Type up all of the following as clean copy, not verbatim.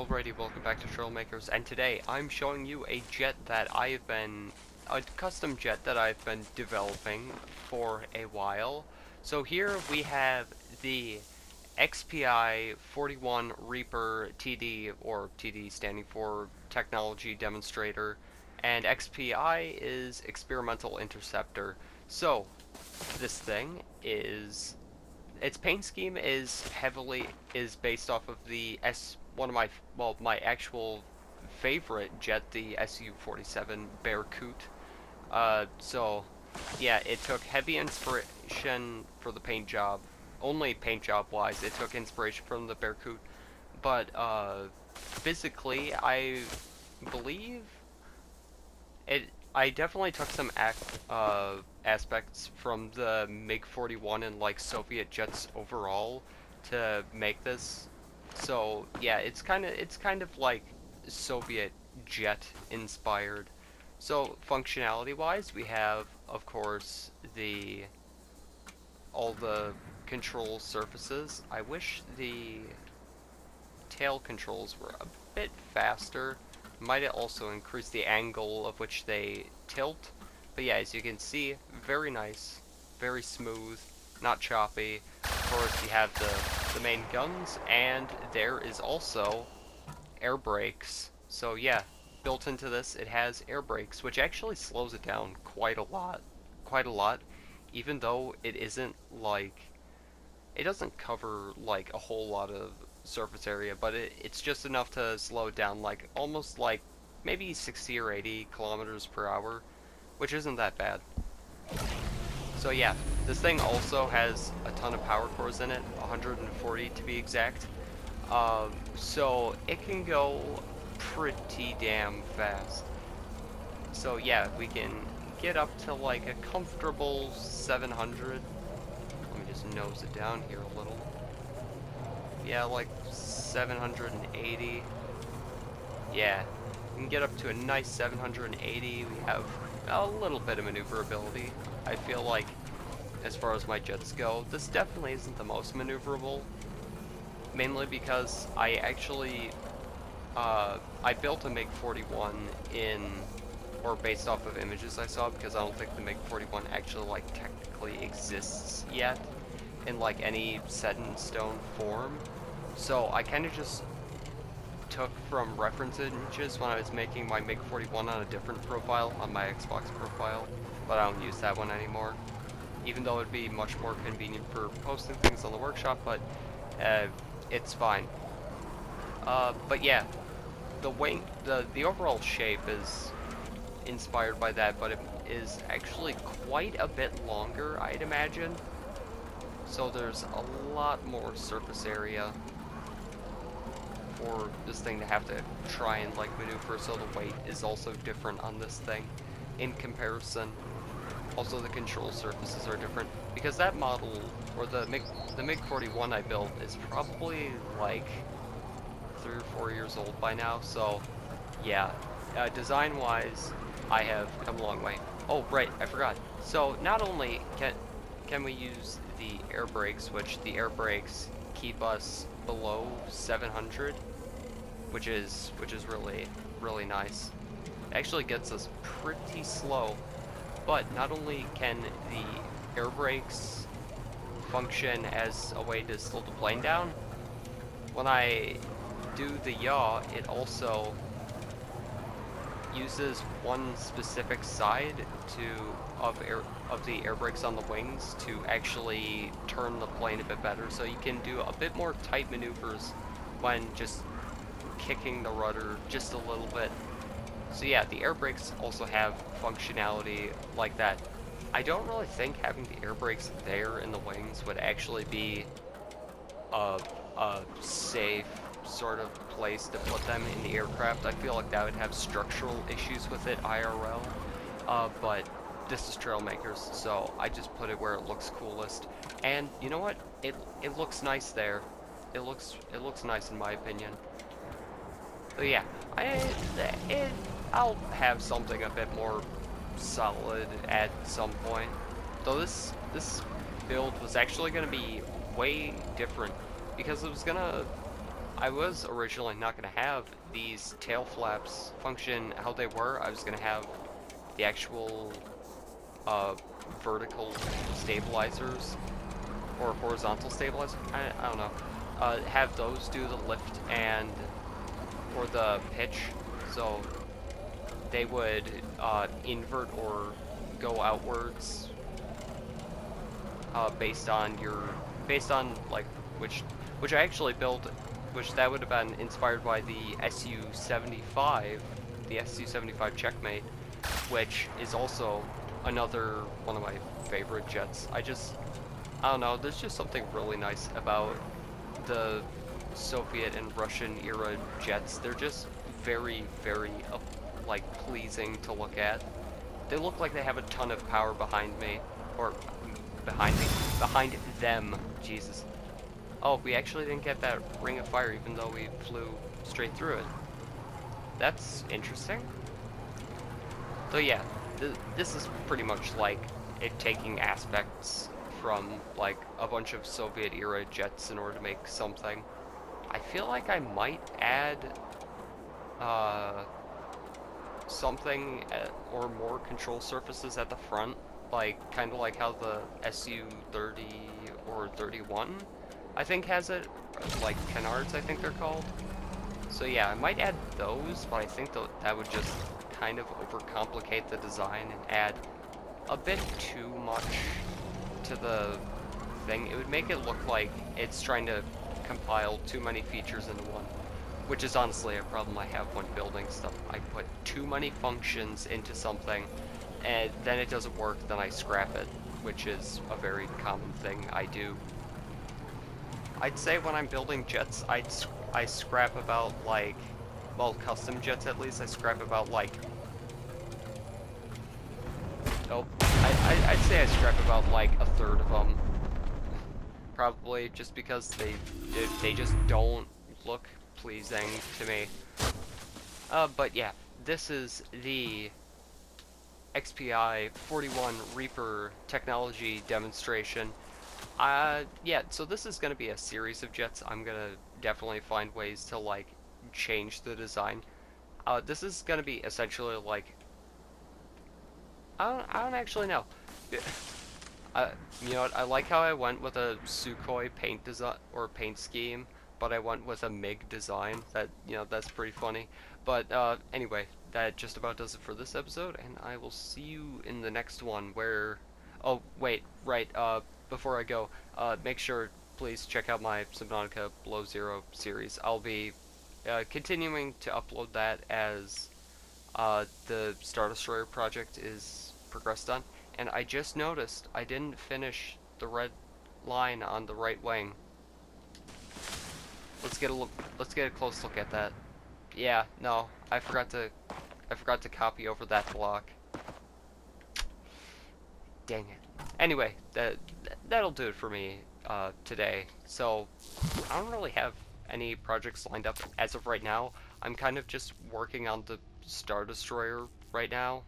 Alrighty, welcome back to Trailmakers, and today I'm showing you a custom jet that I've been developing for a while. So here we have the XPI 41 Reaper TD, or TD standing for Technology Demonstrator, and XPI is Experimental Interceptor. So, this thing is its paint scheme is based off of the my actual favorite jet, the Su-47 Bearcoot. So yeah, it took heavy inspiration for the paint job. Only paint job wise, it took inspiration from the Bearcoot, but physically, I believe it. I definitely took some aspects from the MiG-41 and like Soviet jets overall to make this. So yeah, it's kind of like Soviet jet inspired. So functionality wise, we have of course the all the control surfaces. I wish the tail controls were a bit faster. Might also increase the angle of which they tilt. But yeah, as you can see, very nice, very smooth, not choppy. Of course, you have the main guns, and there is also air brakes. So yeah, built into this, it has air brakes, which actually slows it down quite a lot. Quite a lot, even though it doesn't cover like a whole lot of surface area, but it's just enough to slow it down like almost like maybe 60 or 80 kilometers per hour, which isn't that bad. So yeah, this thing also has a ton of power cores in it, 140 to be exact. So it can go pretty damn fast. So yeah, we can get up to like a comfortable 700. Let me just nose it down here a little. Yeah, like 780. Yeah, we can get up to a nice 780. We have a little bit of maneuverability. I feel like, as far as my jets go, this definitely isn't the most maneuverable. Mainly because I built a MiG-41 based off of images I saw, because I don't think the MiG-41 actually like technically exists yet in like any set in stone form. So I kind of just took from reference images when I was making my MiG-41 on a different profile, on my Xbox profile, but I don't use that one anymore. Even though it'd be much more convenient for posting things on the workshop, but it's fine. But yeah, the overall shape is inspired by that, but it is actually quite a bit longer, I'd imagine. So there's a lot more surface area for this thing to have to try and like maneuver, so the weight is also different on this thing in comparison. Also, the control surfaces are different because that model, or the MiG-41 I built, is probably like 3 or 4 years old by now. So yeah, design-wise, I have come a long way. Oh right, I forgot. So not only can we use the air brakes, which the air brakes keep us below 700, which is really nice. It actually gets us pretty slow. But not only can the air brakes function as a way to slow the plane down, when I do the yaw, it also uses one specific side of the air brakes on the wings to actually turn the plane a bit better. So you can do a bit more tight maneuvers when just kicking the rudder just a little bit. So yeah, the air brakes also have functionality like that. I don't really think having the air brakes there in the wings would actually be a safe sort of place to put them in the aircraft. I feel like that would have structural issues with it IRL. But this is Trailmakers, so I just put it where it looks coolest. And you know what? It looks nice there. It looks nice in my opinion. So yeah, I'll have something a bit more solid at some point. Though this build was actually going to be way different because I was originally not going to have these tail flaps function how they were. I was going to have the actual uh, vertical stabilizers or horizontal stabilizers. I don't know. Have those do the lift and or the pitch, so they would invert or go outwards based on like which which I actually built, which that would have been inspired by the SU-75, the SU-75 Checkmate, which is also another one of my favorite jets. I don't know, there's just something really nice about the Soviet and Russian era jets. They're just very, very like pleasing to look at. They look like they have a ton of power behind me, or behind me, behind them. Jesus. Oh, we actually didn't get that ring of fire, even though we flew straight through it. That's interesting. So yeah, this is pretty much like it taking aspects from like a bunch of Soviet era jets in order to make something. I feel like I might add uh, something or more control surfaces at the front, like kind of like how the SU-30 or 31 I think has it, like canards I think they're called. So yeah, I might add those, but I think that would just kind of overcomplicate the design and add a bit too much to the thing. It would make it look like it's trying to compile too many features into one, which is honestly a problem I have when building stuff. I put too many functions into something, and then it doesn't work, then I scrap it, which is a very common thing I do. I'd say when I'm building jets, I scrap about like, well, custom jets at least, I scrap about like, oh, I'd say I scrap about like a third of them. Probably just because they just don't look pleasing to me. But yeah, this is the XPI 41 Reaper technology demonstration. Yeah, so this is going to be a series of jets. I'm going to definitely find ways to, like, change the design. This is going to be essentially, like, I don't actually know. You know what, I like how I went with a Sukhoi paint design, or paint scheme, but I went with a Mig design. That's pretty funny. But, anyway, that just about does it for this episode, and I will see you in the next one where... Oh, wait, right, before I go, make sure, please check out my Subnautica Below Zero series. I'll be continuing to upload that as the Star Destroyer project is progressed on. And I just noticed I didn't finish the red line on the right wing. Let's get a look. Let's get a close look at that. Yeah, no, I forgot to copy over that block. Dang it. Anyway, that'll do it for me today. So I don't really have any projects lined up as of right now. I'm kind of just working on the Star Destroyer right now.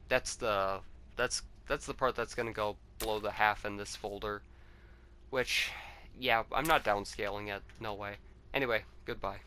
That's the that's the part that's gonna go below the half in this folder. Which, yeah, I'm not downscaling it. No way. Anyway, goodbye.